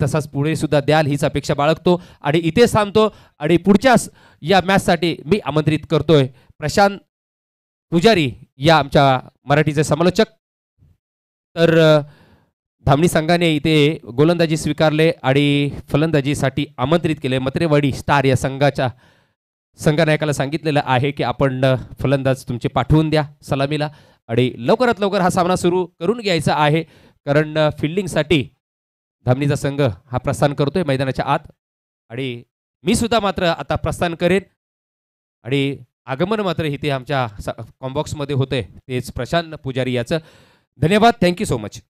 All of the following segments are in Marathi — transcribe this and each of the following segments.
तसाच पुढे सुद्धा द्याल हीच अपेक्षा बाळगतो आणि इथे थांबतो आणि पुढच्या या मॅचसाठी मी आमंत्रित करतोय प्रशांत पुजारी या आमच्या मराठीचे समालोचक. तर धामणी संघाने इथे गोलंदाजी स्वीकारले आणि फलंदाजीसाठी आमंत्रित केले. मत्रेवाडी स्टार या संघनायकाला सांगितलेलं आहे की आपण फलंदाज तुमचे पाठवून द्या सलामीला आणि लवकरात लवकर हा सामना सुरू करून घ्यायचा आहे, कारण फिल्डिंगसाठी धामणीचा संघ हा प्रस्थान करतोय मैदानाच्या आत आणि मी सुद्धा मात्र आता प्रस्थान करेन आणि आगमन मात्र इथे आमच्या कॉम्बॉक्समध्ये होतंय तेच प्रशांत पुजारी याचं. धन्यवाद. Thank you so much.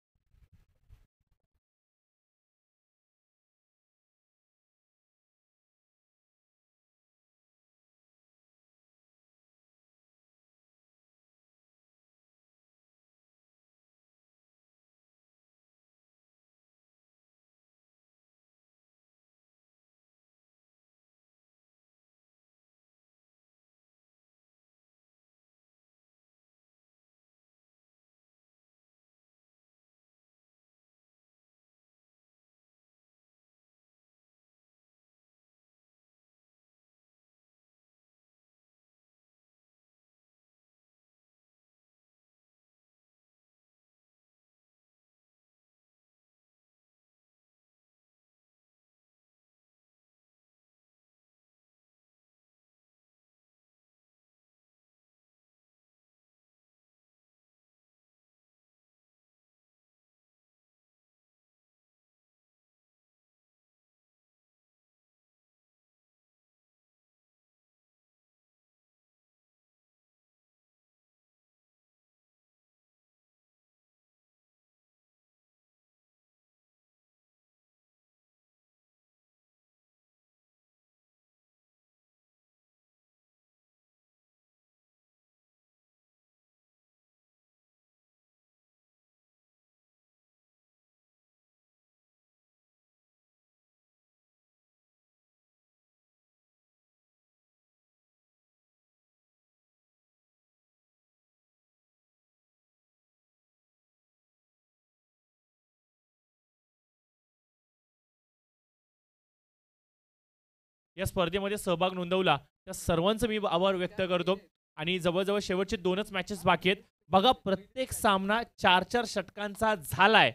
या स्पर्धेमध्ये सहभाग नोंदवला त्या सर्वांचं मी आभार व्यक्त करतो. आणि जवळजवळ शेवटचे 2च मॅचेस बाकी आहेत. बघा प्रत्येक सामना 4-4 षटकांचा झालाय,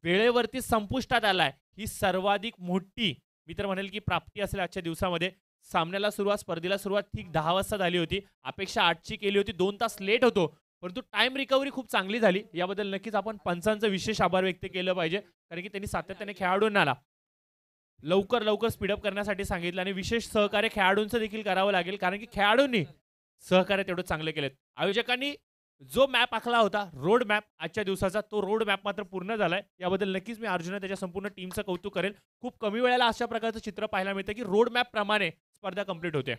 वेळेवरती संपुष्टात आलाय. ही सर्वाधिक मोठी मी तर म्हणेल की प्राप्ती असेल आजच्या दिवसामध्ये. सामन्याला सुरुवात स्पर्धेला सुरुवात ठीक 10 वाजता झाली होती. अपेक्षा 8ची केली होती, 2 तास लेट होतो, परंतु टाइम रिकव्हरी खूप चांगली झाली. याबद्दल नक्कीच आपण पंचांचं विशेष आभार व्यक्त केलं पाहिजे, कारण की त्यांनी सातत्याने खेळाडूंना लवकर स्पीडअप करण्यासाठी सांगितलं आणि विशेष सहकार्य खेळाडूंचं देखील करावं लागेल, कारण की खेळाडूंनी सहकार्य तेवढं चांगलं केलं. आयोजकांनी जो मॅप आखला होता रोड मॅप आजच्या दिवसाचा, तो रोड मॅप मात्र पूर्ण झालाय. याबद्दल नक्कीच मी अर्जुन त्याच्या संपूर्ण टीमचं कौतुक करेल. खूप कमी वेळेला अशा प्रकारचं चित्र पाहायला मिळतं की रोड मॅप प्रमाणे स्पर्धा कंप्लीट होते.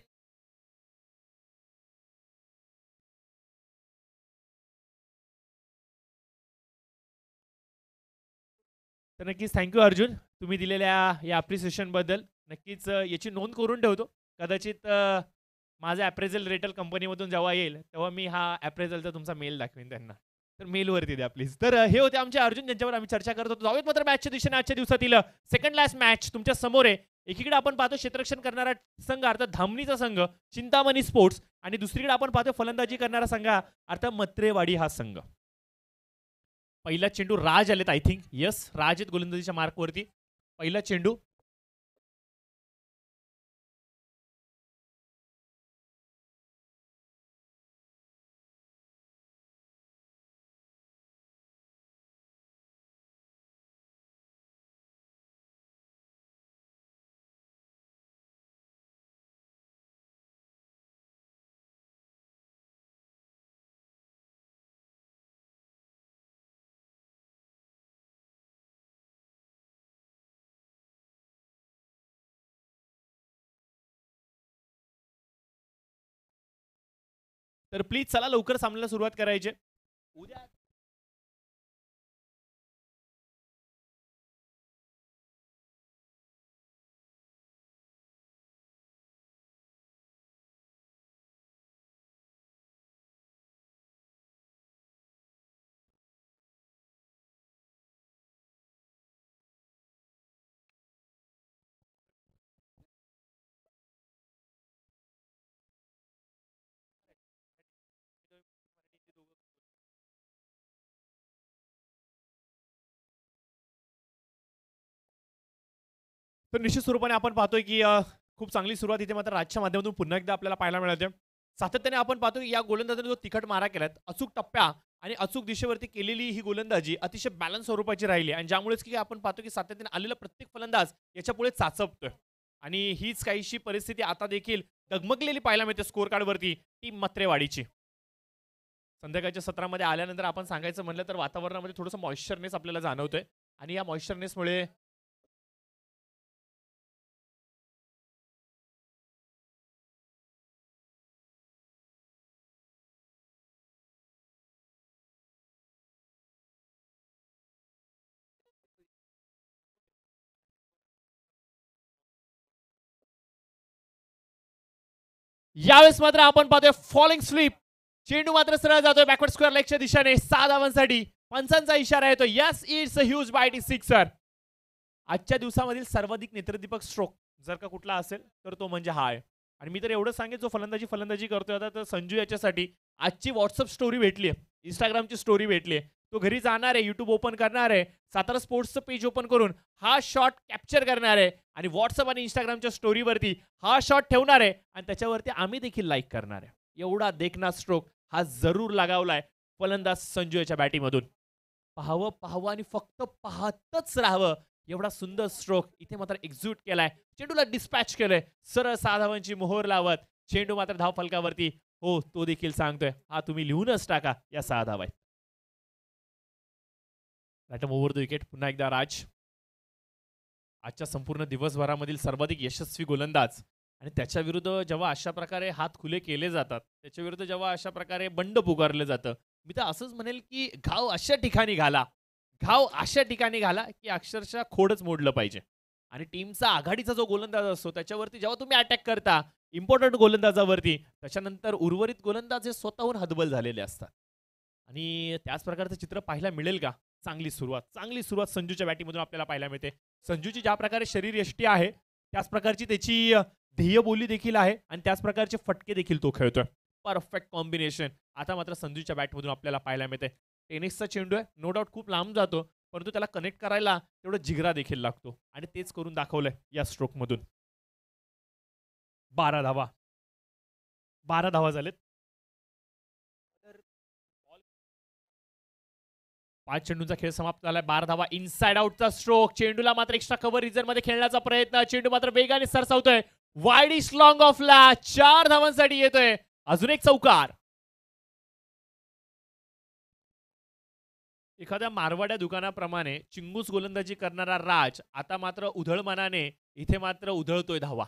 तर नक्कीच थँक्यू अर्जुन, तुम्ही दिलेल्या या अप्रिसिएशन बद्दल. नक्कीच याची नोंद करून ठेवतो. कदाचित माझं अप्रेझल रेटल कंपनीमधून जेव्हा येईल तेव्हा मी हा अप्रेझलचा तुमचा मेल दाखवेन त्यांना. तर मेलवरती द्या प्लीज. तर हे होते आमचे अर्जुन ज्यांच्यावर आम्ही चर्चा करत होतो. जाऊयात मात्र मॅचच्या दिशेने. आजच्या दिवसातील सेकंड लास्ट मॅच तुमच्या समोर आहे. एकीकडे आपण पाहतो क्षेत्ररक्षण करणारा संघ अर्थात धामणीचा संघ चिंतामणी स्पोर्ट्स, आणि दुसरीकडे आपण पाहतो फलंदाजी करणारा संघ अर्थात मत्रेवाडी हा संघ. पहिला चेंडू राज आलेत, आय थिंक यस राज आहेत गोलंदाजीच्या मार्कवरती. पहिला चेंडू तर प्लीज चला लवकर सामन्याला सुरुवात करायची. उद्या तर निश्चित स्वरूपाने आपण पाहतोय की खूप चांगली सुरुवात इथे मात्र राजच्या माध्यमातून पुन्हा एकदा आपल्याला पाहायला मिळते. सातत्याने आपण पाहतो की या गोलंदाजाने जो तिखट मारा केलात, अचूक टप्प्या आणि अचूक दिशेवरती केलेली ही गोलंदाजी अतिशय बॅलन्स स्वरूपाची राहिली आणि ज्यामुळेच की आपण पाहतो की सातत्याने आलेला प्रत्येक फलंदाज याच्यापुढे चाचपतोय आणि हीच काहीशी परिस्थिती आता देखील डगमगलेली पाहायला मिळते स्कोर कार्डवरती टीम मत्रेवाडीची. संध्याकाळच्या सत्रामध्ये आल्यानंतर आपण सांगायचं म्हणलं तर वातावरणामध्ये थोडंसं मॉइश्चरनेस आपल्याला जाणवतोय आणि या मॉइश्चरनेसमुळे यावेळेस मात्र आपण पाहतोय फॉलिंग स्लीप. चेंडू मात्र सरळ जातोय बॅकवर्ड स्क्वेअर लेगच्या दिशेने 6 धावांसाठी. पंचांचा इशारा येतो. Yes it's a huge bite is sixer. आजच्या दिवसामधील सर्वाधिक नेत्रदीपक स्ट्रोक जर का कुठला असेल तर तो म्हणजे हा आहे. आणि मी तर एवढं सांगेन जो फलंदाजी करतोय आता तर संजू याच्यासाठी आजची व्हॉट्सअप स्टोरी भेटली आहे, इंस्टाग्रामची स्टोरी भेटली आहे. तो घरी जाणार आहे, युट्यूब ओपन करणार आहे, सातारा स्पोर्ट्सचं पेज ओपन करून हा शॉट कॅप्चर करणार आहे आणि व्हॉट्सअप आणि इंस्टाग्रामच्या स्टोरीवरती हा शॉट ठेवणार आहे आणि त्याच्यावरती आम्ही देखील लाईक करणार आहे. एवढा देखना स्ट्रोक हा जरूर लगावलाय फलंदाज संजू याच्या बॅटिंगमधून. पाहावं आणि फक्त पाहतच राहावं एवढा सुंदर स्ट्रोक इथे मात्र एक्झिक्यूट केलाय. चेंडूला डिस्पॅच केलंय सरळ 6 धावांची मोहर लावत. चेंडू मात्र धाव फलकावरती हो तो देखील सांगतोय हा तुम्ही लिहूनच टाका या 6 धावा. बॅटम ओव्हर द विकेट पुन्हा एकदा राज. आजच्या संपूर्ण दिवसभरामधील सर्वाधिक यशस्वी गोलंदाज आणि त्याच्या विरुद्ध जेव्हा अशा प्रकारे हात खुले केले जातात, त्याच्या विरुद्ध जेव्हा अशा प्रकारे बंड पुकारलं जातं, मी तर असंच म्हणेल की घाव अशा ठिकाणी घाला की अक्षरशः खोडच मोडलं पाहिजे. आणि टीमचा आघाडीचा जो गोलंदाज असतो त्याच्यावरती जेव्हा तुम्ही अटॅक करता इम्पॉर्टंट गोलंदाजावरती, त्याच्यानंतर उर्वरित गोलंदाज हे स्वतःहून हतबल झालेले असतात. आणि त्याच प्रकारचं चित्र पाहायला मिळेल का? चांगली सुरुवात संजूच्या बॅटिंगमधून आपल्याला पाहायला मिळते. संजूची ज्या प्रकारे शरीरयष्टी आहे त्याच प्रकारची त्याची ध्येयबोली देखील आहे आणि त्याच प्रकारचे फटके देखील तो खेळतोय. परफेक्ट कॉम्बिनेशन आता मात्र संजूच्या बॅटमधून आपल्याला पाहायला मिळते. टेनिसचा चेंडू आहे, नो डाऊट खूप लांब जातो, परंतु त्याला कनेक्ट करायला तेवढं जिगरा देखील लागतो आणि तेच करून दाखवलंय या स्ट्रोकमधून. 12 धावा झालेत. 5 चेंडूंचा खेळ समाप्त झालाय. 12 धावा. Inside आउटचा stroke. चेंडूला मात्र एक्स्ट्रा कव्हर रिजन मध्ये खेळण्याचा प्रयत्न. चेंडू मात्र वेगाने सरसावतोय. वाईड इश लॉंग ऑफला 4 धावांसाठी येतोय. अजून एक चौकार. एखाद्या मारवाड्या दुकानाप्रमाणे चिंगूस गोलंदाजी करणारा राज आता मात्र उधळमानाने इथे मात्र उधळतोय धावा.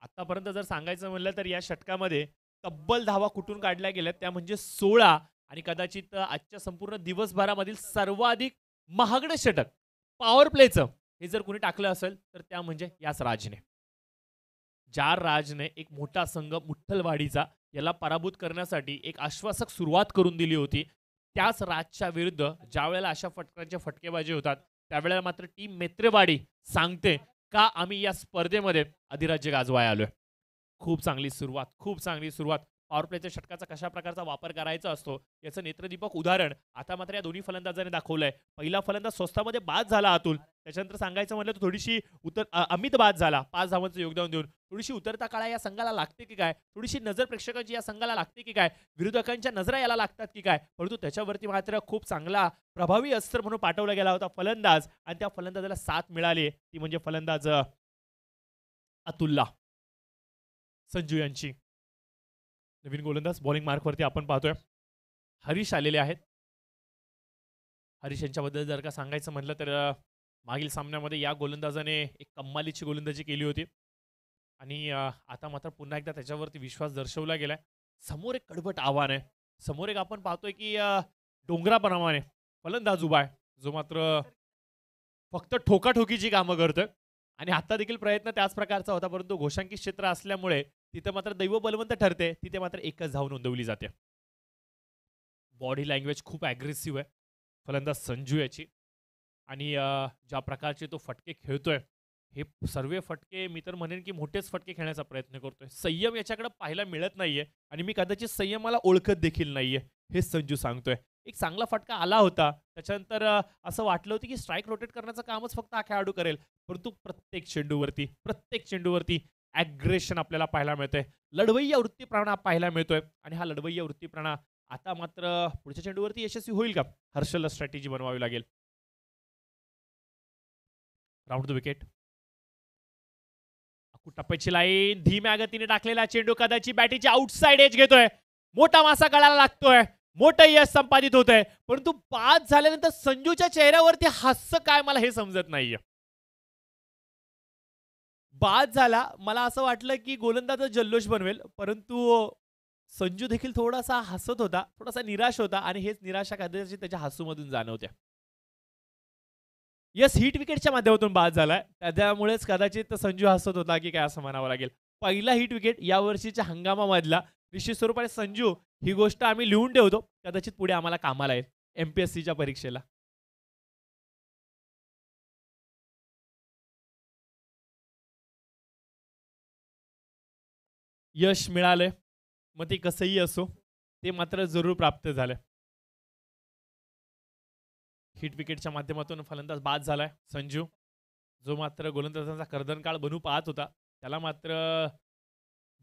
आतापर्यंत जर सांगायचं म्हणलं तर या षटकामध्ये तब्बल धावा कुठून काढल्या गेल्यात त्या म्हणजे 16 आणि कदाचित आजच्या संपूर्ण दिवसभरामधील सर्वाधिक महागडं षटक पॉवर प्लेचं हे जर कोणी टाकलं असेल तर त्या म्हणजे याच राजने. ज्या राजने एक मोठा संघ मुठ्ठलवाडीचा याला पराभूत करण्यासाठी एक आश्वासक सुरुवात करून दिली होती, त्याच राजच्या विरुद्ध ज्या वेळेला अशा फटकांचे फटकेबाजी होतात त्यावेळेला मात्र टीम मेत्रेवाडी सांगते का आम्ही या स्पर्धेमध्ये अधिराज्य गाजवाय आलोय. खूप चांगली सुरुवात. पॉवर प्लेच्या षटकाचा कशा प्रकारचा वापर करायचा असतो याचं नेत्रदीपक उदाहरण आता मात्र या दोन्ही फलंदाजांनी दाखवलंय. पहिला फलंदाज स्वस्तामध्ये बाद झाला अतुल, त्याच्यानंतर सांगायचं म्हणलं तर थोडीशी अमित बाद झाला 5 धावांचं योगदान देऊन. थोडीशी उतरता काळा या संघाला लागते की काय, थोडीशी नजर प्रेक्षकांची या संघाला लागते की काय, विरोधकांच्या नजरा याला लागतात की काय, परंतु त्याच्यावरती मात्र खूप चांगला प्रभावी अस्त्र म्हणून पाठवला गेला होता फलंदाज आणि त्या फलंदाजाला साथ मिळाली ती म्हणजे फलंदाज अतुल्ला. संजू यांची नवीन गोलंदाज बॉलिंग मार्कवरती आपण पाहतोय हरीश आलेले आहेत. हरीश यांच्याबद्दल जर का सांगायचं म्हटलं तर मागील सामन्यामध्ये या गोलंदाजाने एक कम्मालीची गोलंदाजी केली होती आणि आता मात्र पुन्हा एकदा त्याच्यावरती विश्वास दर्शवला गेलाय. समोर एक कडवट आव्हान आहे. समोर एक आपण पाहतोय की डोंगराप्रमाणे फलंदाज उभा आहे जो मात्र फक्त ठोकाठोकीची कामं करतोय आणि आता देखील प्रयत्न त्याच प्रकारचा होता, परंतु घोषांकित क्षेत्र असल्यामुळे तिथे मात्र दैव बलवंत ठरते. तिथे मात्र एकच धाव नोंदवली जाते. बॉडी लँग्वेज खूप ॲग्रेसिव्ह आहे फलंदाज संजू याची आणि ज्या प्रकारचे तो फटके खेळतोय हे सर्व फटके मी तर म्हणेन की मोठेच फटके खेळण्याचा प्रयत्न करतोय. संयम याच्याकडे पाहायला मिळत नाहीये आणि मी कदाचित संयमाला ओळखत देखील नाहीये हे संजू सांगतोय. एक चांगला फटका आला होता. त्याच्यानंतर असं वाटलं होतं की स्ट्राईक रोटेट करण्याचं कामच फक्त हा खेळाडू करेल. परंतु प्रत्येक चेंडूवरती ॲग्रेशन आपल्याला पाहायला मिळतंय. लढवय्या वृत्तीपणा पाहायला मिळतोय आणि हा लढवय्या वृत्तीपणा आता मात्र पुढच्या चेंडूवरती यशस्वी होईल का? हर्षलला स्ट्रॅटेजी बनवावी लागेल. Round the wicket. टप्प्याची लाईन धीम्या गतीने टाकलेला चेंडू कदाचित बॅटीची आउटसाइड एज घेतोय. मोठा मासा गळाला लागतोय. मोठं यश संपादित होतंय. परंतु बाद झाल्यानंतर संजूच्या चेहऱ्यावरती हास्य काय मला हे समजत नाहीये. बाद झाला मला असं वाटलं की गोलंदाज जल्लोष बनवेल, परंतु संजू देखील थोडासा हसत होता, थोडासा निराश होता आणि हेच निराशा कदाचित त्याच्या हसूमधून जाणवत्या. यस, हिट विकेटच्या माध्यमातून बाद झालाय. त्यामुळेच कदाचित संजू हसत होता की काय असं म्हणावं लागेल. पहिला हिट विकेट या वर्षीच्या हंगामामधला. निश्चित स्वरूपाने संजू ही गोष्ट आम्ही लिहून ठेवतो. कदाचित पुढे आम्हाला कामाला येईल MPSCच्या परीक्षेला. यश मिळालंय. मग ते कसंही असो, ते मात्र जरूर प्राप्त झालंय. हिट विकेटच्या माध्यमातून फलंदाज बाद झालाय संजू, जो मात्र गोलंदाजांचा कर्दनकाळ बनू पाहत होता. त्याला मात्र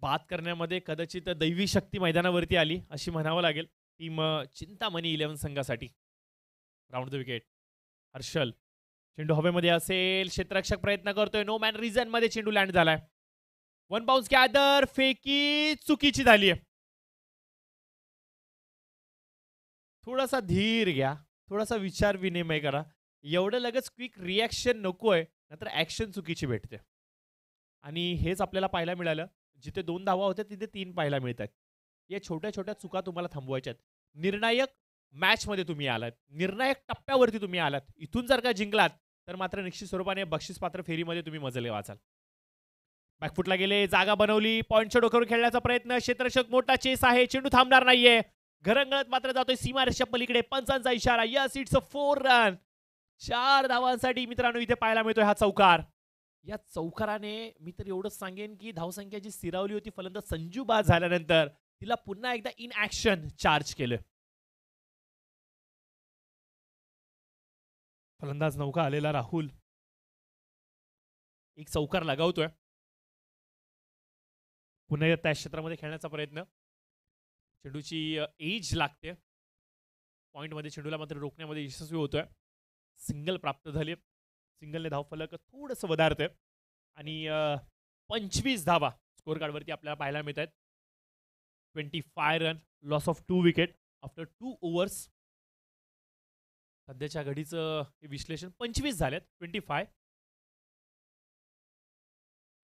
बाद करण्यामध्ये कदाचित दैवी शक्ती मैदानावरती आली अशी म्हणावं लागेल टीम चिंतामणी 11 संघासाठी. Round the wicket. हर्षल, चेंडू हवेमध्ये असेल, क्षेत्ररक्षक प्रयत्न करतोय. नो मॅन रिझन मध्ये चेंडू लँड झालाय. वन बाउन्स गॅदर, फेकी चुकीची झाली आहे. थोडासा धीर घ्या, थोडासा विचार विनिमय करा. एवढं लगेच क्विक रिॲक्शन नकोय, नंतर ऍक्शन चुकीची भेटते. आणि हेच आपल्याला पाहायला मिळालं. जिथे 2 धावा होत्या तिथे 3 पाहायला मिळतात. या छोट्या छोट्या चुका तुम्हाला थांबवायच्यात. निर्णायक मॅचमध्ये तुम्ही आलात, निर्णायक टप्प्यावरती तुम्ही आलात. इथून जर का जिंकलात तर मात्र निश्चित स्वरूपाने बक्षीसपात्र फेरीमध्ये तुम्ही मजले वाचाल. बॅकफुटला गेले, जागा बनवली, पॉईंटच्या डोक्यावर खेळण्याचा प्रयत्न. क्षेत्ररक्षक मोठा चेस आहे, चेंडू थांबणार नाहीये. घरंगळत मात्र जातोय सीमारेषा पलीकडे. पंचांचा इशारा. Yes, it's a 4 run. 4 धावांसाठी मित्रांनो इथे पाहायला मिळतोय हा चौकार. या चौकाराने मी तर एवढंच सांगेन की धावसंख्या जी स्थिरावली होती फलंदाज संजू बाद झाल्यानंतर तिला पुन्हा एकदा इन ऍक्शन चार्ज केलं. फलंदाज नौका आलेला राहुल एक चौकार लगावतोय. पुन्हा त्या क्षेत्रामध्ये खेळण्याचा प्रयत्न. चेंडूची एज लागते. पॉइंटमध्ये चेंडूला मात्र रोखण्यामध्ये यशस्वी होतोय. सिंगल प्राप्त झाली. सिंगलने धावफलक थोडंसं वधारतंय आणि 25 धावा स्कोर कार्डवरती आपल्याला पाहायला मिळत आहेत. 25 run, loss of 2 wicket after 2 overs. सध्याच्या घडीचं विश्लेषण 25 झालेत. 25.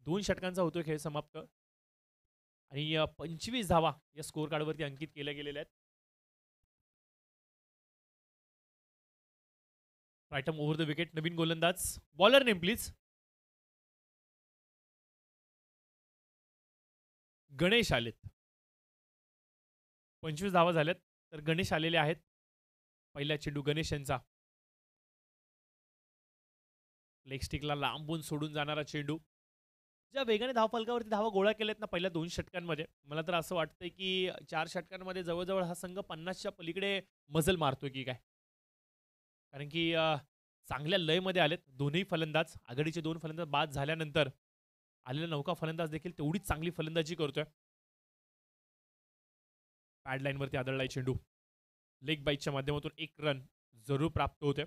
2 षटकांचा होतोय खेळ समाप्त आणि 25 धावा या स्कोर कार्डवरती अंकित केल्या गेलेल्या आहेत. Right arm over the wicket. नवीन गोलंदाज. Bowler name please. गणेश आलेत. 25 धावा झाल्यात तर गणेश आलेले आहेत. पहिला चेंडू गणेश यांचा. लेग स्टिकला लांबून सोडून जाणारा चेंडू. ज्या वेगाने धावफलकावरती धावा गोळा केल्यात ना पहिल्या 2 षटकांमध्ये, मला तर असं वाटतंय की 4 षटकांमध्ये जवळजवळ हा संघ 50च्या पलीकडे मजल मारतोय की काय. कारण की चांगल्या लयमध्ये आलेत दोन्ही फलंदाज. आघाडीचे 2 फलंदाज बाद झाल्यानंतर आलेला नौका फलंदाज देखील तेवढीच चांगली फलंदाजी करतोय. पॅड लाईनवरती आदळलाय चेंडू. लेग बाईटच्या माध्यमातून 1 रन जरूर प्राप्त होते.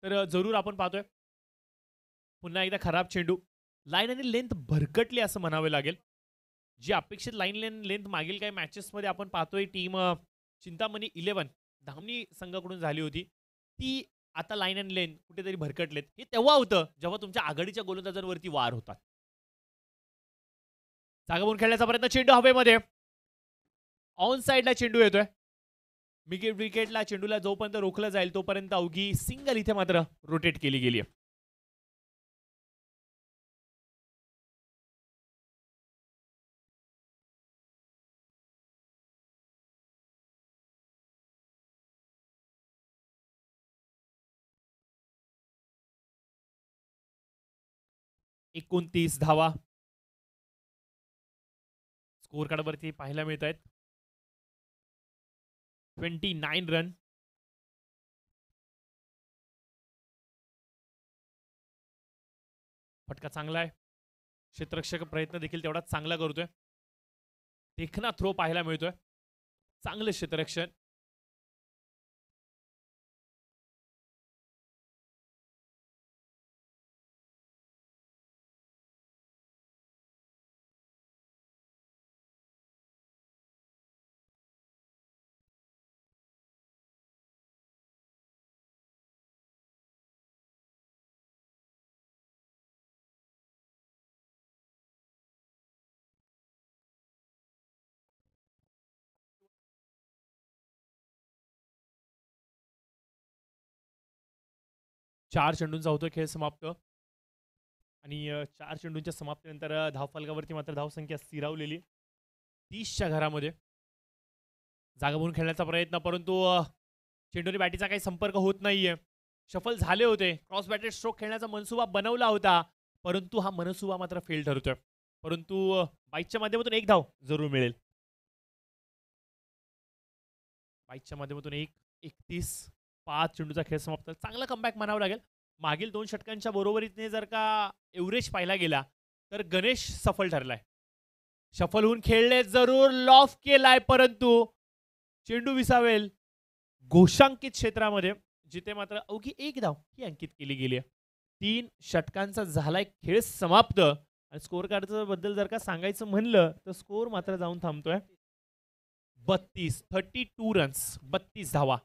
तर जरूर आपण पाहतोय पुन्हा एकदा खराब चेंडू. लाईन आणि लेंथ भरकटली असं म्हणावे लागेल. जी अपेक्षित लाईन लेंथ मागील काही मॅचेसमध्ये आपण पाहतोय टीम चिंतामणी 11 धामणी संघाकडून झाली होती, ती आता लाईन अँड लेंथ कुठेतरी भरकटलेत. हे तेव्हा होतं जेव्हा तुमच्या आघाडीच्या गोलंदाजांवरती वार होतात. जागा बनवून खेळण्याचा प्रयत्न. चेंडू हवेमध्ये. ऑन साइडला चेंडू येतोय. विकेटला चेंडूला जोपर्यंत रोखलं जाईल तोपर्यंत अवघी सिंगल इथे मात्र रोटेट केली गेली. एकोणतीस धावा स्कोर कार्ड वरती पाहायला मिळत आहेत. 29 रन. फटका चांगला आहे. क्षेत्ररक्षक प्रयत्न देखील तेवढाच चांगला करतोय. देखना थ्रो पाहायला मिळतोय. चांगले क्षेत्ररक्षण. चार चेंडूंचा होतो खेळ समाप्त. आणि 4 चेंडूंच्या समाप्तीनंतर धावफलकावरती मात्र धावसंख्या स्थिरावलेली 30च्या घरामध्ये. जागा बघून खेळण्याचा प्रयत्न, परंतु चेंडूने बॅटीचा काही संपर्क होत नाहीये. शफल झाले होते. क्रॉस बॅटेड स्ट्रोक खेळण्याचा मनसुबा बनवला होता, परंतु हा मनसुबा मात्र फेल ठरतोय. परंतु बाईकच्या माध्यमातून एक धाव जरूर मिळेल. बाईकच्या माध्यमातून 31. 5 चेंडूचा खेळ समाप्त. चांगला कमबॅक म्हणावं लागेल. मागील 2 षटकांच्या बरोबरीने जर का एव्हरेज पाहिला गेला तर गणेश सफल ठरलाय. शफल होऊन खेळले जरूर, लॉफ केलाय, परंतु चेंडू विसावेल घोषांकित क्षेत्रामध्ये, जिथे मात्र अवघी एक धाव ही अंकित केली गेली आहे. 3 षटकांचा झालाय खेळ समाप्त. आणि स्कोर कार्डचं बद्दल जर का सांगायचं म्हणलं तर स्कोर मात्र जाऊन थांबतोय 32 रन्स, 32 धावा.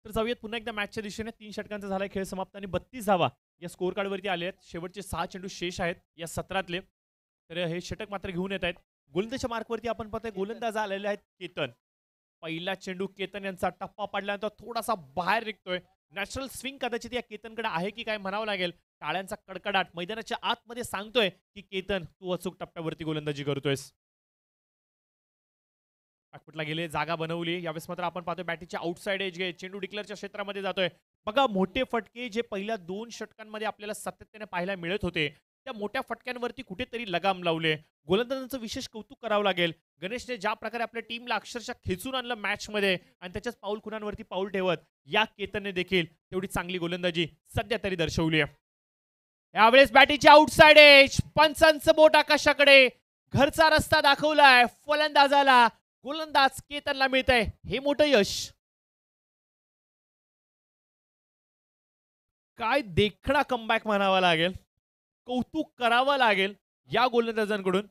तर जाऊयात पुन्हा एकदा मॅचच्या दिशेने. 3 षटकांचा झालाय खेळ समाप्त आणि 32 धावा या स्कोर कार्डवरती आले आहेत. शेवटचे 6 चेंडू शेष आहेत या सत्रातले. तर हे षटक मात्र घेऊन येत आहेत. गोलंदाजच्या मार्कवरती आपण पाहतोय गोलंदाज आलेले आहेत केतन. पहिला चेंडू केतन यांचा टप्पा पडल्यानंतर थोडासा बाहेर निघतोय. नॅचरल स्विंग कदाचित या केतनकडे आहे की काय म्हणावं लागेल. टाळ्यांचा कडकडाट मैदानाच्या आतमध्ये सांगतोय की केतन तू अचूक टप्प्यावरती गोलंदाजी करतोयस. बॅकफुटला गेले, जागा बनवली. यावेळेस मात्र आपण पाहतोय बॅटीच्या आउटसाइड एज घे, चेंडू डिक्लेअरच्या क्षेत्रामध्ये जातोय. बघा मोठे फटके जे पहिल्या 2 षटकांमध्ये आपल्याला सातत्याने पाहायला मिळत होते, त्या मोठ्या फटक्यांवरती कुठेतरी लगाम लावले. गोलंदाजांचं विशेष कौतुक करावं लागेल. गणेशने ज्या प्रकारे आपल्या टीमला अक्षरशः खेचून आणलं मॅचमध्ये आणि त्याच्याच पाऊल खुणांवरती पाऊल ठेवत या केतनने देखील तेवढी चांगली गोलंदाजी सध्या तरी दर्शवली आहे. यावेळेस बॅटीची आउटसाइड एज, पंचांचं बोट आकाशाकडे, घरचा रस्ता दाखवलाय फलंदाजाला. गोलंदाज केतनला मिळतंय हे मोठं यश. काय देखणा कमबॅक म्हणावा लागेल, कौतुक करावं लागेल या गोलंदाजांकडून.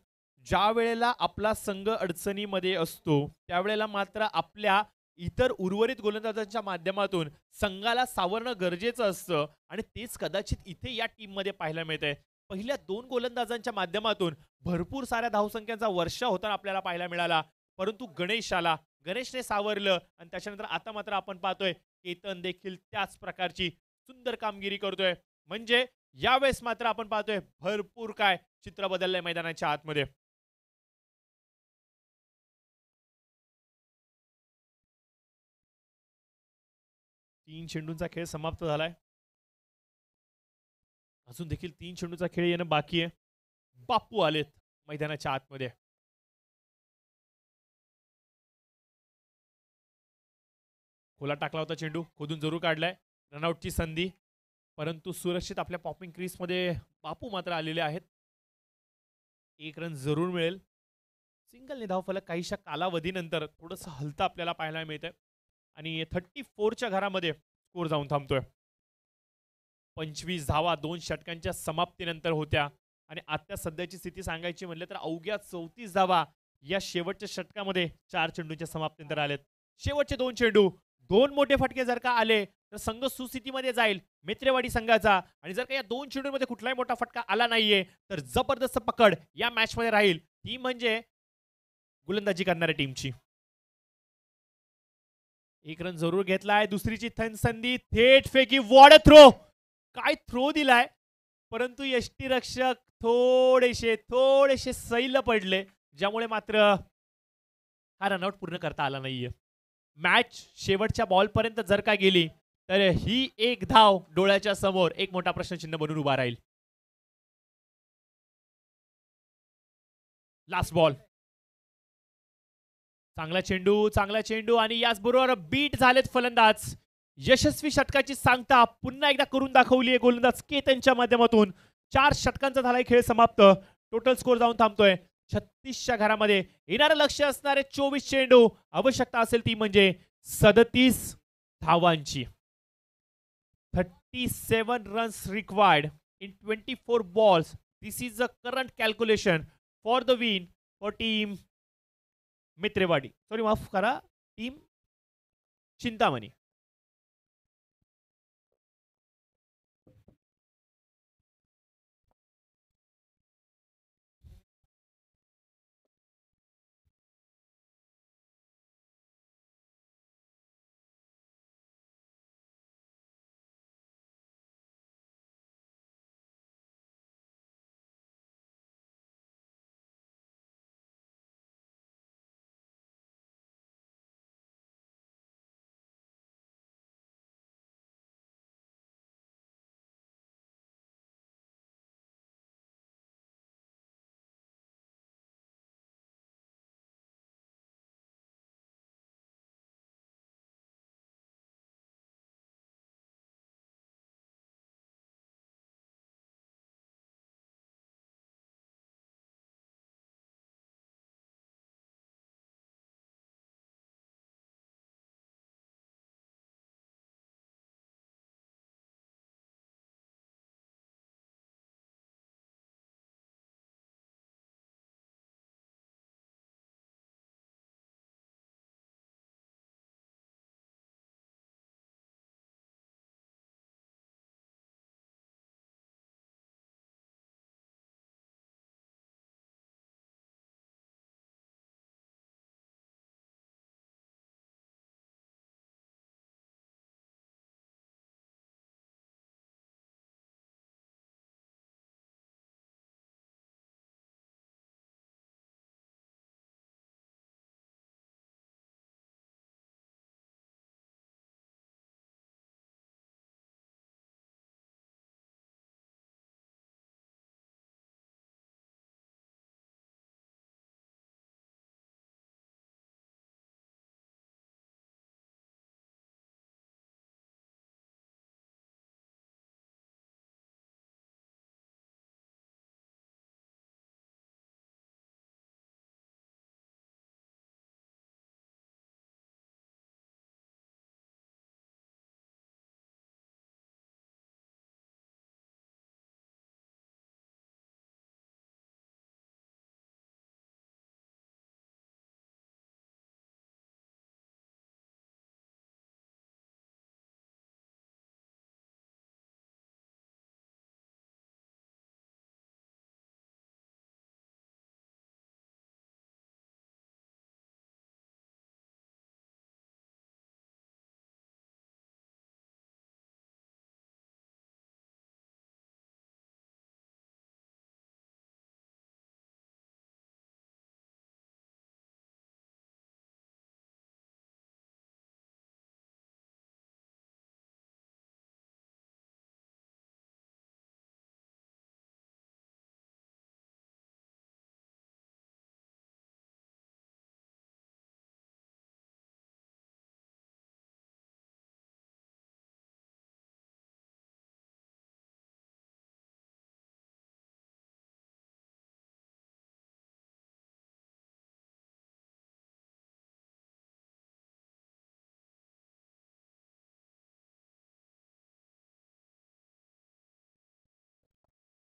ज्या वेळेला आपला संघ अडचणीमध्ये असतो त्यावेळेला मात्र आपल्या इतर उर्वरित गोलंदाजांच्या माध्यमातून संघाला सावरणं गरजेचं असतं आणि तेच कदाचित इथे या टीममध्ये पाहायला मिळतंय. पहिल्या 2 गोलंदाजांच्या माध्यमातून भरपूर साऱ्या धावसंख्यांचा वर्षा होताना आपल्याला पाहायला मिळाला, परंतु गणेश आला, गणेशने सावरलं आणि त्याच्यानंतर आता मात्र आपण पाहतोय केतन देखील त्याच प्रकारची सुंदर कामगिरी करतोय. म्हणजे यावेळेस मात्र आपण पाहतोय भरपूर काय चित्र बदललंय मैदानाच्या आतमध्ये. तीन चेंडूंचा खेळ समाप्त झालाय. अजून देखील 3 चेंडूचा खेळ येणं बाकी आहे. बापू आलेत मैदानाच्या आतमध्ये. खोला टाकला होता चेंडू, खोदून जरूर काढलाय. रनआउटची संधी, परंतु सुरक्षित आपल्या पॉपिंग क्रीजमध्ये बापू मात्र आलेले आहेत. 1 रन जरूर मिळेल. सिंगलने धावफलक काहीशा कालावधीनंतर थोडंसं हलतं आपल्याला पाहायला मिळतंय आणि 34च्या घरामध्ये स्कोर जाऊन थांबतोय. 25 धावा 2 षटकांच्या समाप्तीनंतर होत्या आणि आता सध्याची स्थिती सांगायची म्हटलं तर अवघ्या 34 धावा या शेवटच्या षटकामध्ये 4 चेंडूंच्या समाप्तीनंतर आलेत. शेवटचे 2 चेंडू, 2 मोठे फटके जर का आले तर संघ सुस्थितीमध्ये जाईल मेत्रेवाडी संघाचा, आणि जर का या 2 चेंडूंमध्ये कुठलाही मोठा फटका आला नाहीये तर जबरदस्त पकड या मॅचमध्ये राहील, ती म्हणजे गोलंदाजी करणाऱ्या टीमची. 1 रन जरूर घेतलाय. दुसरीची संधी, थेट फेकी, वॉड थ्रो. काय थ्रो दिलाय, परंतु यष्टीरक्षक थोडेसे सैल पडले, ज्यामुळे मात्र हा रनआउट पूर्ण करता आला नाहीये. मॅच शेवटच्या बॉलपर्यंत जर का गेली तर ही एक धाव डोळ्याच्या समोर एक मोठा प्रश्नचिन्ह बनून उभा राहील. Last ball. चांगला चेंडू आणि याचबरोबर बीट झालेत फलंदाज. यशस्वी षटकाची सांगता पुन्हा एकदा करून दाखवली आहे गोलंदाज केतनच्या माध्यमातून. 4 षटकांचा झालाय खेळ समाप्त. टोटल स्कोर जाऊन थांबतोय 36च्या घरामध्ये. येणारं लक्ष असणारे 24 चेंडू, आवश्यकता असेल ती म्हणजे 37 धावांची. 37 runs required in 24 balls. This is the current calculation for the win for team Mitrewadi. Sorry, माफ करा, team Chintamani.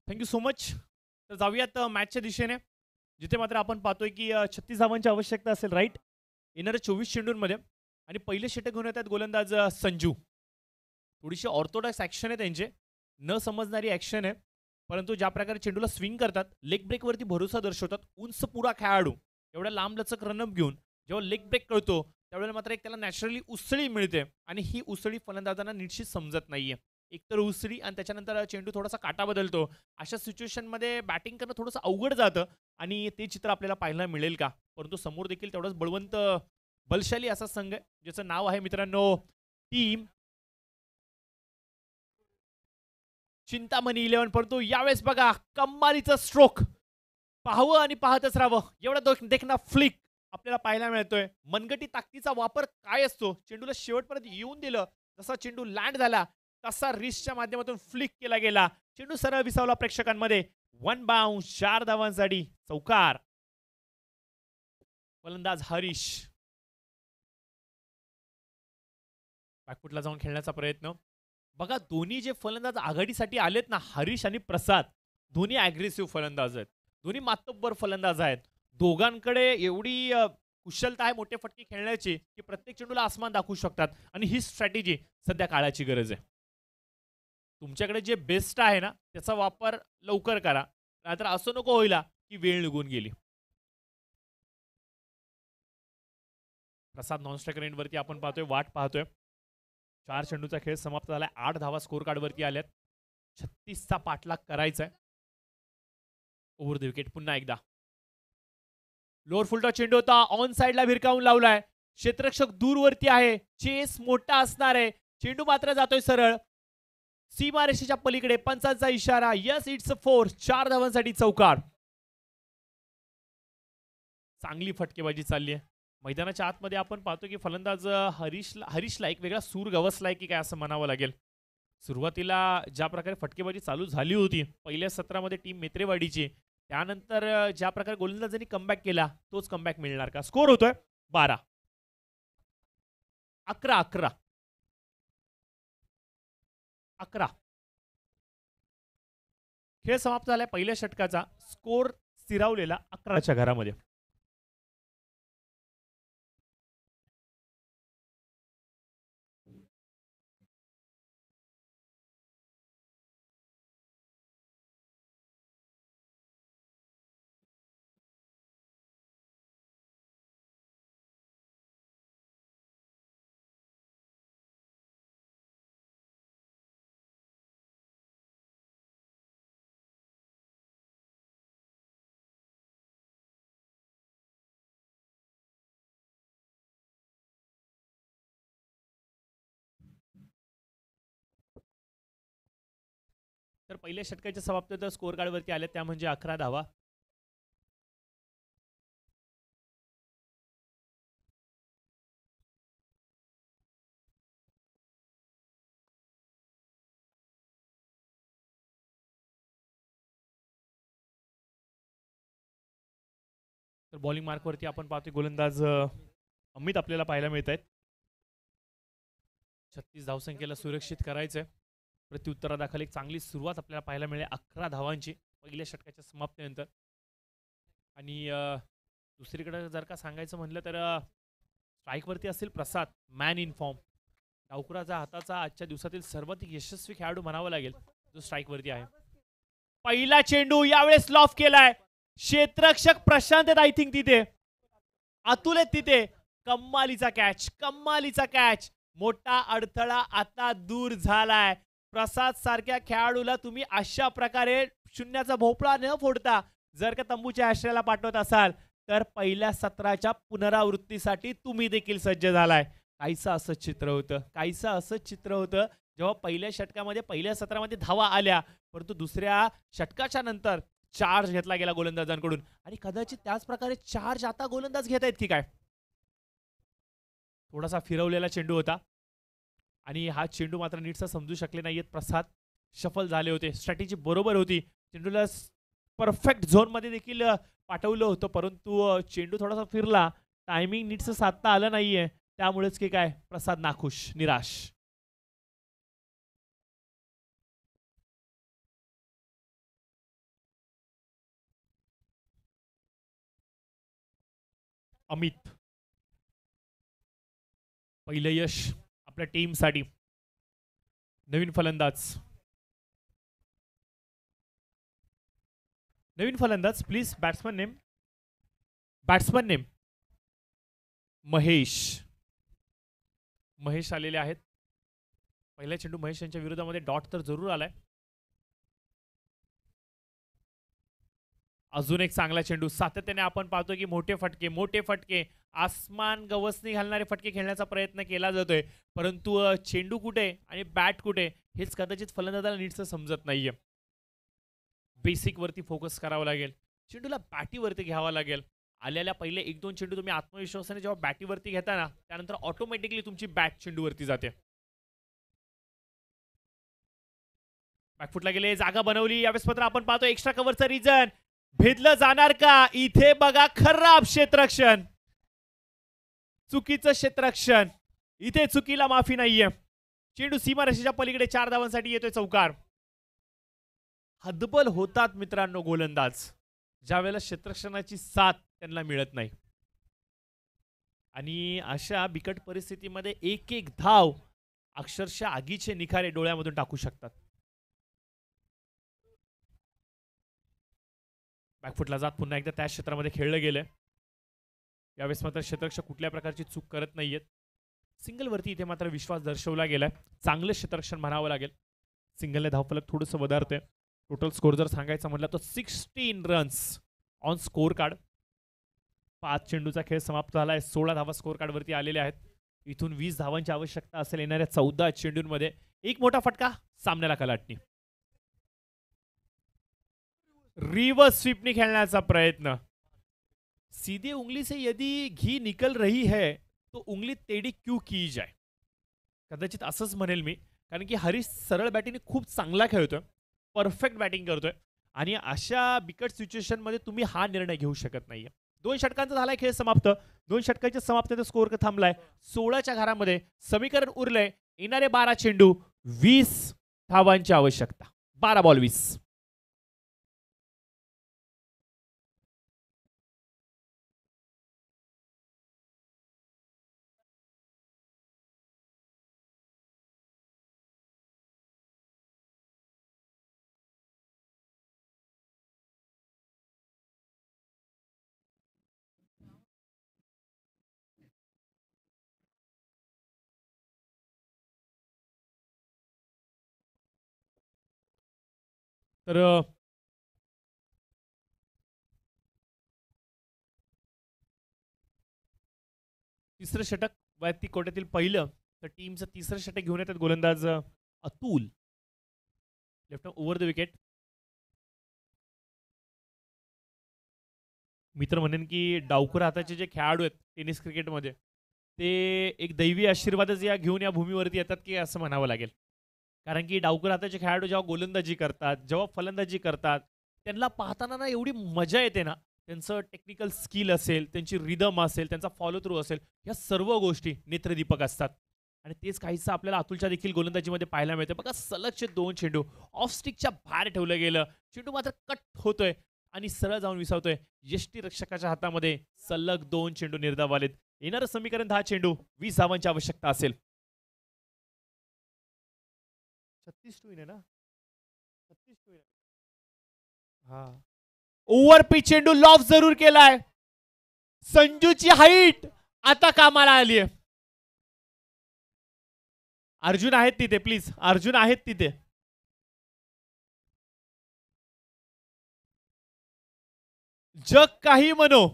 Thank you so much. तर जाऊयात मॅचच्या दिशेने, जिथे मात्र आपण पाहतोय की 36 धावांची आवश्यकता असेल, राईट, येणाऱ्या 24 चेंडूंमध्ये. आणि पहिले षटक घेऊन येतात गोलंदाज संजू. थोडीशी ऑर्थोडॉक्स ॲक्शन आहे त्यांचे, न समजणारी ॲक्शन आहे, परंतु ज्या प्रकारे चेंडूला स्विंग करतात, लेग ब्रेकवरती भरोसा दर्शवतात. उंच पुरा खेळाडू एवढ्या लांब लचक रनअप घेऊन जेव्हा लेग ब्रेक कळतो त्यावेळेला मात्र एक त्याला नॅचरली उसळी मिळते, आणि ही उसळी फलंदाजांना नीटशी समजत नाहीये. एकतर उसळी आणि त्याच्यानंतर चेंडू थोडासा काटा बदलतो. अशा सिच्युएशनमध्ये बॅटिंग करणं थोडंसं अवघड जातं, आणि ते चित्र आपल्याला पाहायला मिळेल का? परंतु समोर देखील तेवढंच बळवंत, बलशाली असा संघ आहे, ज्याचं नाव आहे मित्रांनो टीम चिंतामणी 11. परंतु यावेळेस बघा कम्मालीचं स्ट्रोक, पाहावं आणि पाहतच राहावं एवढा देखना फ्लिक आपल्याला पाहायला मिळतोय. मनगटी ताकदीचा वापर काय असतो, चेंडूला शेवटपर्यंत येऊन दिलं, जसा चेंडू लँड झाला तसा रिस्टच्या माध्यमातून फ्लिक केला गेला. चेंडू सरळ विसावला प्रेक्षकांमध्ये. 1 बाउंस, 4 धावांसाठी चौकार. फलंदाज हरीश बॅकफुटला जाऊन खेळण्याचा प्रयत्न. बघा दोन्ही जे फलंदाज आघाडीसाठी आलेत ना, हरीश आणि प्रसाद, दोन्ही अग्रेसिव्ह फलंदाज आहेत, दोन्ही मातब्बर फलंदाज आहेत. दोघांकडे एवढी कुशलता आहे मोठे फटके खेळण्याची की प्रत्येक चेंडूला आसमान दाखवू शकतात, आणि ही स्ट्रॅटेजी सध्या काळाची गरज आहे. तुमच्याकडे जे बेस्ट आहे ना त्याचा वापर लवकर करा, नाहीतर असं नको होईला की वेळ निघून गेली. प्रसाद नॉन स्ट्रायकर एंडवरती आपण पाहतोय, वाट पाहतोय. 4 चेंडूचा खेळ समाप्त झालाय, 8 धावा स्कोर कार्डवरती आल्यात. 36चा पाठलाग करायचा आहे. ओव्हर द विकेट पुन्हा एकदा. लोअर फुलटॉस चेंडू होता, ऑन साइडला भिरकावून लावलाय, क्षेत्ररक्षक दूरवरती आहे, चेस मोठा असणार आहे. चेंडू मात्र जातोय सरळ सीमारेषेच्या पलीकडे. पंचांचा इशारा, यस इट्स 4. 4 धावांसाठी चौकार. चांगली फटकेबाजी चालली आहे. मैदानाच्या आतमध्ये आपण पाहतो की फलंदाज हरीशला एक वेगळा सूर गवसलाय की काय असं म्हणावं लागेल. सुरुवातीला ज्या प्रकारे फटकेबाजी चालू झाली होती पहिल्या सत्रामध्ये टीम मेत्रेवाडीची, त्यानंतर ज्या प्रकारे गोलंदाजांनी कमबॅक केला तोच कमबॅक मिळणार का? स्कोर होतोय 12. 11. खेळ समाप्त झालाय पहिल्या षटकाचा. स्कोर स्थिरावलेला 11च्या घरामध्ये. तर पहिल्या षटकाच्या समाप्त स्कोर कार्डवरती आले त्या म्हणजे 11 धावा. तर बॉलिंग मार्कवरती आपण पाहतोय गोलंदाज अमित आपल्याला पाहायला मिळत आहेत. 36 धावसंख्येला सुरक्षित करायचंय. प्रत्युत्तरादाखल एक चांगली सुरुवात आपल्याला पाहायला मिळेल 11 धावांची पहिल्या षटकाच्या समाप्तीनंतर. आणि दुसरीकडे जर का सांगायचं म्हणलं तर स्ट्राईकवरती असेल प्रसाद, मॅन इन फॉर्म, डावखुराचा हाताचा आजच्या दिवसातील सर्वाधिक यशस्वी खेळाडू म्हणावा लागेल जो स्ट्राईकवरती आहे. पहिला चेंडू यावेळेस लॉफ केलाय. क्षेत्ररक्षक प्रशांत आहेत आय थिंक तिथे, अतुल आहेत तिथे. कम्मालीचा कॅच. मोठा अडथळा आता दूर झालाय. प्रसाद सारख्या खेळाडूला तुम्ही अशा प्रकारे शून्याचा भोपळा न फोडता जर का तंबूच्या आश्रयाला पाठवत असाल तर पहिल्या सत्राच्या पुनरावृत्तीसाठी तुम्ही देखील सज्ज झालाय. काहीसं असंच चित्र होतं जेव्हा पहिल्या षटकामध्ये पहिल्या सत्रामध्ये धावा आल्या, परंतु दुसऱ्या षटकाच्या नंतर चार्ज घेतला गेला गोलंदाजांकडून, आणि कदाचित त्याच प्रकारे चार्ज आता गोलंदाज घेत आहेत की काय. थोडासा फिरवलेला चेंडू होता आणि हा चेंडू मात्र नीटसा समजू शकले नाहीयेत प्रसाद. शफल झाले होते, स्ट्रॅटेजी बरोबर होती, चेंडूला परफेक्ट झोन मध्ये देखील पाठवलं होतं, परंतु चेंडू थोडासा फिरला, टायमिंग नीटचं साधता आलं नाहीये, त्यामुळेच की काय प्रसाद नाखुश, निराश. अमित. पहिलं यश आपल्या टीमसाठी. नवीन फलंदाज. नवीन फलंदाज please. Batsman name. Batsman name Mahesh. Mahesh आलेले आहेत. पहिला चेंडू महेश यांच्या विरोधामध्ये डॉट तर जरूर आलाय. अजून एक चांगला चेंडू. सातत्याने आपण पाहतो की मोठे फटके आसमान गवसणी घालणारे फटके खेळण्याचा प्रयत्न केला जातोय, परंतु चेंडू कुठे आणि बॅट कुठे हेच कदाचित फलंदाजाला नीटसं समजत नाहीये. बेसिक वरती फोकस करावा लागेल. चेंडूला बॅटीवरती घ्यावा लागेल. आलेल्या पहिले 1-2 चेंडू तुम्ही आत्मविश्वासाने जेव्हा बॅटीवरती घेता ना, त्यानंतर ऑटोमॅटिकली तुमची बॅट चेंडूवरती जाते. बॅकफुटला गेले, जागा बनवली. यावेळेस मात्र आपण पाहतो एक्स्ट्रा कव्हरचं रिजन. भेदलं जाणार का? इथे बघा खराब क्षेत्ररक्षण, चुकीचं क्षेत्ररक्षण. इथे चुकीला माफी नाहीये. चेंडू सीमारेषेच्या पलीकडे 4 धावांसाठी येतोय चौकार. हतबल होतात मित्रांनो गोलंदाज ज्या वेळेला क्षेत्ररक्षणाची साथ त्यांना मिळत नाही, आणि अशा बिकट परिस्थितीमध्ये एक एक धाव अक्षरशः आगीचे निखारे डोळ्यामधून टाकू शकतात. बॅकफुटला जात पुन्हा एकदा त्या क्षेत्रामध्ये खेळलं गेलं. यावेळेस मात्र क्षेत्ररक्षक कुठल्या प्रकारची चूक करत नाहीयेत. सिंगलवरती इथे मात्र विश्वास दर्शवला गेलाय. चांगलं क्षेत्ररक्षण म्हणावं लागेल. सिंगलने धावफलक थोडंसं वधारतोय. टोटल स्कोर जर सांगायचा म्हटलं तर 16 रन्स ऑन स्कोर कार्ड. 5 चेंडूचा खेळ समाप्त झालाय. 16 धावा स्कोर कार्ड वरती आलेल्या आहेत. इथून 20 धावांची आवश्यकता असेल येणाऱ्या 14 चेंडूंमध्ये. एक मोठा फटका, सामन्याला कलाटणी. रिवर्स स्वीपनी खेळण्याचा प्रयत्न. सीधे उंगली से यदि घी निकल रही है तो उंगली टेढ़ी क्यों की जाए, कदाचित असंच म्हणेल मी. कारण की हरीश सरळ बॅटिंग खूप चांगला खेळतोय, परफेक्ट बॅटिंग करतोय, आणि अशा बिकट सिच्युएशन मध्ये तुम्ही हा निर्णय घेऊ शकत नाहीये. 2 षटकांचा झालाय खेळ समाप्त. 2 षटकांच्या समाप्तीचा स्कोर थांबलाय. 16च्या घरामध्ये समीकरण उरलंय. येणारे 12 चेंडू, 20 धावांची आवश्यकता. 12 बॉल 20. तर तिसरं षटक वैयक्तिक कोट्यातील पहिलं, तर टीमचं तिसरं षटक घेऊन येतात गोलंदाज Atul. Left over the wicket. मित्र म्हणेन की डावखुरा हाताचे जे खेळाडू आहेत टेनिस क्रिकेटमध्ये, ते एक दैवी आशीर्वादच या घेऊन या भूमीवरती येतात की असं म्हणावं लागेल. कारण की डावखुरा हाताचे खेळाडू जेव्हा गोलंदाजी करतात, जेव्हा फलंदाजी करतात, त्यांना पाहताना ना एवढी मजा येते ना. त्यांचं टेक्निकल स्किल असेल, त्यांची रिदम असेल, त्यांचा फॉलो थ्रू असेल, या सर्व गोष्टी नेत्रदीपक असतात. आणि तेच काहीसं आपल्याला अतुलच्या देखील गोलंदाजीमध्ये पाहायला मिळतं. बघा सलगचे 2 चेंडू ऑफ स्टिकच्या बाहेर ठेवलं गेलं. चेंडू मात्र कट होतोय आणि सरळ जाऊन विसावतोय. यष्टी रक्षकाच्या हातामध्ये सलग 2 चेंडू निर्धाव आलेत. येणारं समीकरण 10 चेंडू, 20 धावांची आवश्यकता असेल. 36 टू इन आहे ना. 36 टू इन. हा ओव्हर पिच चेंडू लॉफ जरूर केलाय. संजूची हाईट आता कामाला आली आहे. अर्जुन आहेत तिथे, प्लीज. अर्जुन आहेत तिथे. जग काही म्हणो,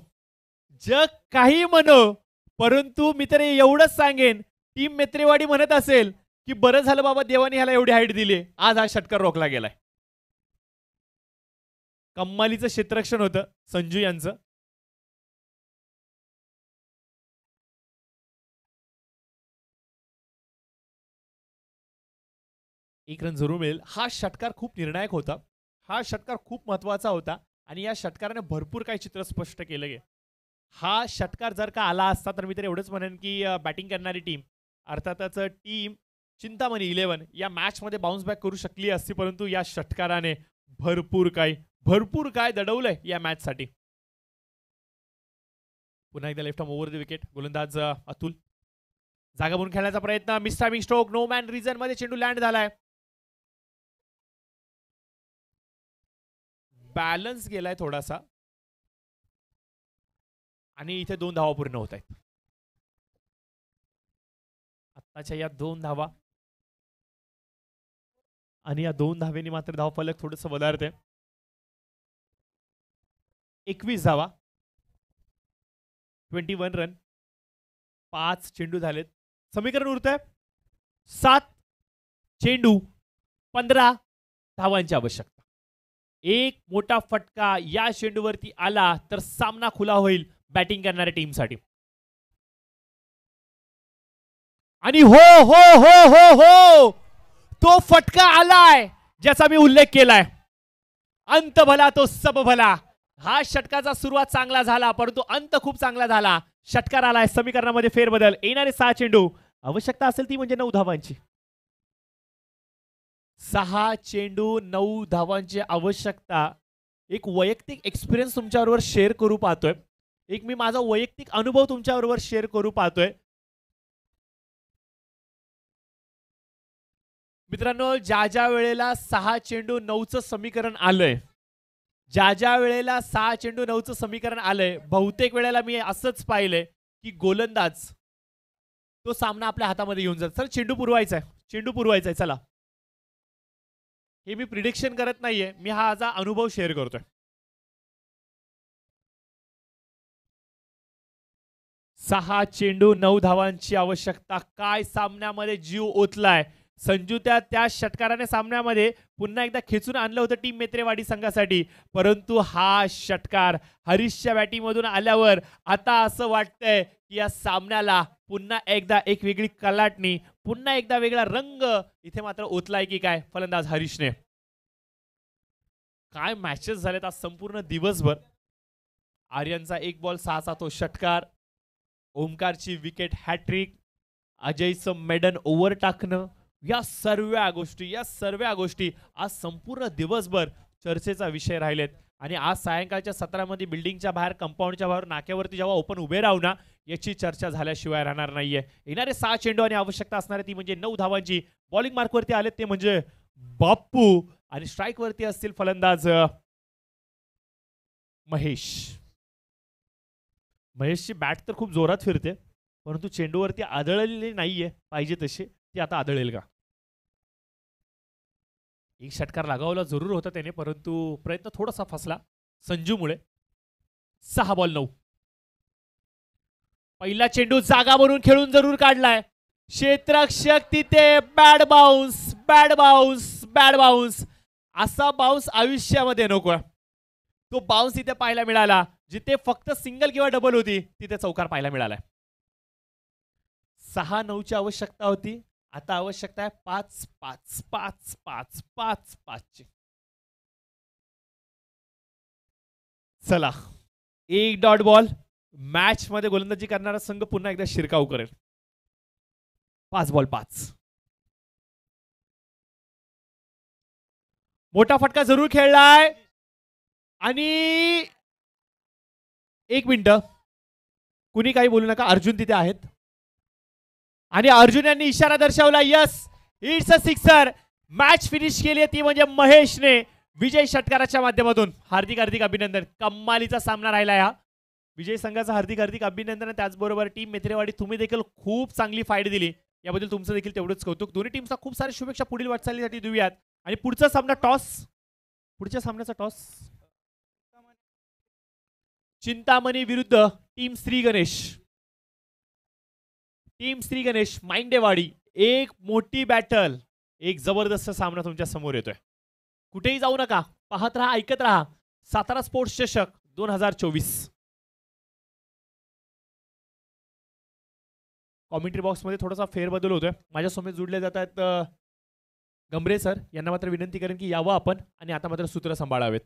जग काही म्हणो, परंतु मी तर एवढंच सांगेन, टीम मेत्रेवाडी म्हणत असेल की बरं झालं बाबा देवाने ह्याला एवढी हाईट दिली. आज हा षटकार रोखला गेलाय. कम्मालीचं क्षेत्ररक्षण होतं संजू यांचं. एक रन जरूर मिळेल. हा षटकार खूप निर्णायक होता. हा षटकार खूप महत्वाचा होता आणि या षटकाराने भरपूर काही चित्र स्पष्ट केलं गे. हा षटकार जर का आला असता तर मी तर एवढंच म्हणेन की बॅटिंग करणारी टीम, अर्थातच टीम चिंतामणी 11 या मॅच मध्ये बाउन्स बॅक करू शकली असती, परंतु या षटकाराने भरपूर काय दडवलंय या मॅच साठी. पुन्हा एकदा left arm over the wicket. गोलंदाज अतुल जागा बनून खेळण्याचा प्रयत्न. Miss timing stroke. No man region मध्ये चेंडू लँड झालाय. बॅलन्स गेलाय थोडासा आणि इथे 2 धावा पूर्ण होत आहेत. आत्ताच्या या 2 धावा आणि या 2 धावेनी मात्र धावफलक थोडंसं वधारते. 21 धावा, 21 रन, 5 चेंडू झालेत. समीकरण उरतंय 7 चेंडू 15 धावांची आवश्यकता. एक मोठा फटका या चेंडूवरती आला तर सामना खुला होईल बॅटिंग करणाऱ्या टीमसाठी. आणि हो हो हो हो हो तो फटका आलाय ज्याचा मी उल्लेख केलाय. अंत भला तो सब भला. हा षटकाचा सुरुवात चांगला झाला परंतु अंत खूप चांगला झाला. षटकार आलाय. समीकरणामध्ये फेरबदल. येणारे 6 चेंडू आवश्यकता असेल ती म्हणजे 9 धावांची. 6 चेंडू 9 धावांची आवश्यकता. एक वैयक्तिक एक्सपिरियन्स तुमच्याबरोबर शेअर करू पाहतोय. एक मी माझा वैयक्तिक अनुभव तुमच्याबरोबर शेअर करू पाहतोय. मित्रांनो, ज्या वेळेला 6 चेंडू 9चं समीकरण आलंय, ज्या वेळेला 6 चेंडू 9चं समीकरण आलंय, बहुतेक वेळेला मी असंच पाहिलंय की गोलंदाज तो सामना आपल्या हातामध्ये घेऊन जात. चल चेंडू पुरवायचा आहे, चेंडू पुरवायचा आहे, चला. हे मी प्रिडिक्शन करत नाहीये, मी हा माझा अनुभव शेअर करतोय. 6 चेंडू 9 धावांची आवश्यकता. काय सामन्यामध्ये जीव ओतलाय संजू. त्या षटकाराने सामन्यामध्ये पुन्हा एकदा खेचून आणलं होतं टीम मेत्रेवाडी संघासाठी. परंतु हा षटकार हरीशच्या बॅटिंगमधून आल्यावर आता असं वाटतंय की या सामन्याला पुन्हा एकदा एक वेगळी कलाटणी, पुन्हा एकदा वेगळा रंग इथे मात्र ओतलाय की काय फलंदाज हरीशने. काय मॅचेस झालेत आज संपूर्ण दिवसभर. आर्यनचा 1 बॉल 6चा तो षटकार, ओमकारची विकेट हॅट्रिक, अजयचं मेडन ओव्हर टाकणं, या सर्व गोष्टी आज संपूर्ण दिवसभर चर्चेचा विषय राहिलेत. आणि आज सायंकाळच्या सत्रामध्ये बिल्डिंगच्या बाहेर, कंपाऊंडच्या बाहेर, नाक्यावरती जेव्हा ओपन उभे राहू ना, याची चर्चा झाल्याशिवाय राहणार नाहीये. येणारे 6 चेंडू आणि आवश्यकता असणारे ती म्हणजे 9 धावांची. बॉलिंग मार्कवरती आलेत ते म्हणजे बाप्पू आणि स्ट्राईक वरती असतील फलंदाज महेश. महेशची बॅट तर खूप जोरात फिरते परंतु चेंडूवरती आदळलेली नाहीये पाहिजे तशी. ती आता आदळेल का? एक षटकार लागावला जरूर होता त्याने परंतु प्रयत्न थोडासा फसला संजूमुळे. 6 बॉल 9. पहिला चेंडू जागा बनून खेळून जरूर काढलाय. क्षेत्ररक्षक तिथे. Bad bounce, bad bounce, bad bounce. असा बाउन्स आयुष्यामध्ये नको. तो बाउन्स इथे पाहायला मिळाला जिथे फक्त सिंगल किंवा डबल होती तिथे चौकार पाहायला मिळालाय. 6-9ची आवश्यकता होती. आता आवश्यकता आहे 5-5-5-5-5-5 ची. चला, 1 डॉट बॉल. मॅच मध्ये गोलंदाजी करणारा संघ पुन्हा एकदा शिरकाव करेल. 5 बॉल 5. मोठा फटका जरूर खेळलाय. आणि 1 मिनिट, कुणी काही बोलू नका. अर्जुन तिथे आहेत आणि अर्जुन यांनी इशारा दर्शवला. Yes, it's a sixer. Match finish केली आहे ती म्हणजे महेशने विजय षटकाराच्या माध्यमातून. हार्दिक हार्दिक अभिनंदन. कमालीचा सामना राहिला हा. विजय संघाचा हार्दिक हार्दिक अभिनंदन. त्याचबरोबर टीम मेत्रेवाडी तुम्ही देखील खूप चांगली फाईट दिली, याबद्दल तुमचं देखील तेवढंच कौतुक. दोन्ही टीमचा खूप साऱ्या शुभेच्छा पुढील वाटचालीसाठी देऊयात. आणि पुढचा सामना टॉस, पुढच्या सामन्याचा टॉस चिंतामणी विरुद्ध टीम श्री गणेश. टीम श्री गणेश माइंडेवाडी. एक मोठी बॅटल, एक जबरदस्त सामना तुमच्या समोर येतोय. कुठेही जाऊ नका, पाहत राहा, ऐकत राहा. सातारा स्पोर्ट्स चषक 2024. कॉमेंट्री बॉक्स मध्ये थोडासा फेरबदल होतोय. माझ्यासमोर जुडले जात आहेत गंभरे सर. यांना मात्र विनंती करेन की यावं आपण आणि आता मात्र सूत्र सांभाळावेत.